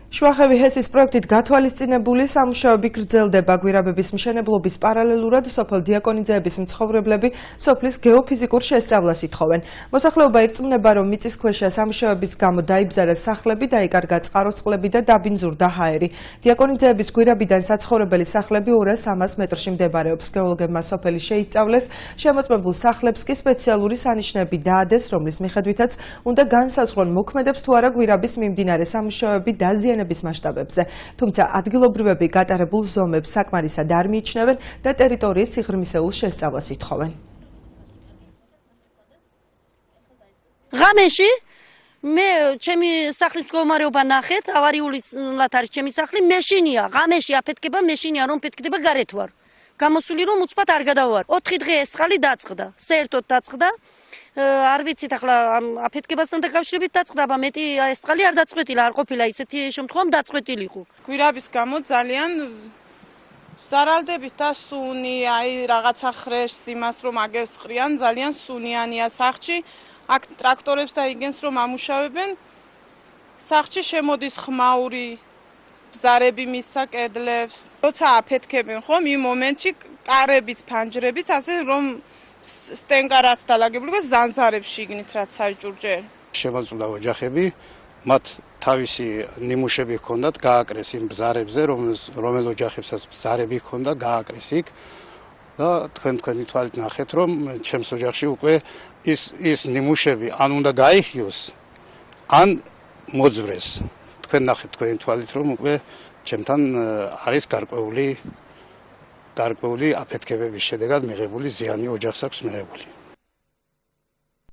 შუახევი ჰესის პროექტით გათვალისწინებული სამუშაოები გრძელდება. გვირაბების მშენებლობის პარალელურად სოფელ დიაკონიძეების მცხოვრებლები სოფლის გეოფიზიკურ შესწავლას ითხოვენ. მოსახლეობა ირწმუნება, რომ მიწისქვეშა სამუშაოების გამო დაიბზარა სახლები, დაიკარგა წყაროწყლები და დაბინძურდა ჰაერი. დიაკონიძეების გვირაბიდან საცხოვრებელი სახლები 200-300 მეტრში მდებარეობს. გეოლოგებმა სოფელი შეისწავლეს, შემოწმებულ სახლებს კი სპეციალური სანიშნები დაადეს, რომლის მიხედვითაც უნდა განსაზღვრონ მოქმედებს თუ არა გვირაბის მიმდინარე სამუშაოები დაზიანების მასშტაბებზე. თუმცა ადგილობრივები გატარებულ ზომებს საკმარისად არ მიიჩნევენ და ტერიტორიის სიღრმისეულ შესწავლას ითხოვენ. ღამეში მე ჩემი სახლის მდგომარეობა ნახეთ, ავარიულად არის ჩემი სახლი, მეშინია, ღამეში აფეთქება, მეშინია რომ ფეთქდება გარეთ ვარ. გამოსული რომ უცბად არ გადავარ. 4 დღე ეს ხალი დაწყდა, საერთოდ დაწყდა. არ ვიცით ახლა აფეთქებასთან დაკავშირებით დაწყდა, აბა მეტი ეს ხალი არ დაწყვეტილა, არ ყოფილა ისეთი შემთხვევამ დაწყვეტილიყო. გვირაბის გამო ძალიან ზარალდებით და სუნი, აი რაღაცა ხრეშს იმას რომ აგერს ყრიან, ძალიან სუნიანია სახლში. აქ ტრაქტორებს და იგენს რომ ამუშავებენ. სახლში შემოდის ხმაური ბზარები მისცა კედლებს. როცა აფეთქებენ ხომ იმ მომენტში კარებიც, ფანჯრებიც ასე რომ სტენკარაც დალაგებული ზანზარებს შიგნით რაც საჭურჯერ. შემოწმდა ოჯახები, მათ თავისი ნიმუშები ჰქონდათ, გააკრეს იმ ბზარებზე, რომელ ოჯახებსაც ბზარები ჰქონდა, გააკრეს იქ და თქვენი თვალით ნახეთ, რომ ჩემს ოჯახში უკვე ის ნიმუშები ან უნდა გაიხიოს, ან მოძვრეს. თქვენ ნახეთ თქვენი თვალით, რომ უკვე ჩემთან არის გარკვეული აფეთქებების შედეგად მიღებული ზიანი ოჯახს აქვს მიღებული.